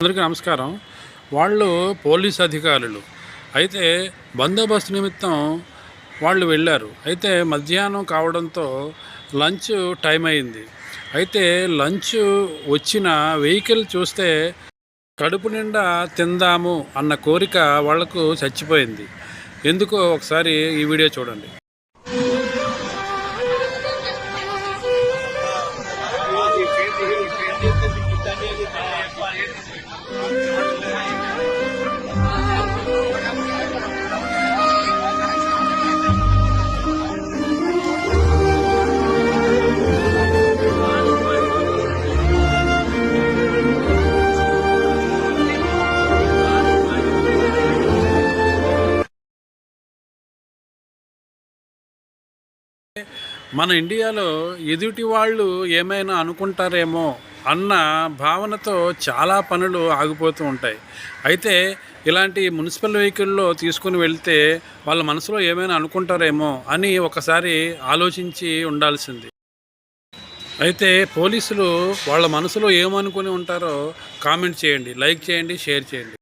అందరికీ నమస్కారం. వాళ్ళు పోలీస్ అధికారులు. అయితే బందోబస్తు నిమిత్తం వాళ్ళు వెళ్ళారు. అయితే మధ్యాహ్నం కావడంతో లంచ్ టైం అయింది. అయితే లంచ్ వచ్చిన వెహికల్ చూస్తే కడుపు నిండా తిందాము అన్న కోరిక వాళ్లకు చచ్చిపోయింది. ఎందుకో ఒకసారి ఈ వీడియో చూడండి. మన ఇండియాలో ఎదుటి వాళ్ళు ఏమైనా అనుకుంటారేమో అన్న భావనతో చాలా పనులు ఆగిపోతూ ఉంటాయి. అయితే ఇలాంటి మున్సిపల్ వెహికల్లో తీసుకుని వెళ్తే వాళ్ళ మనసులో ఏమైనా అనుకుంటారేమో అని ఒకసారి ఆలోచించి ఉండాల్సింది. అయితే పోలీసులు వాళ్ళ మనసులో ఏమనుకుని ఉంటారో కామెంట్ చేయండి, లైక్ చేయండి, షేర్ చేయండి.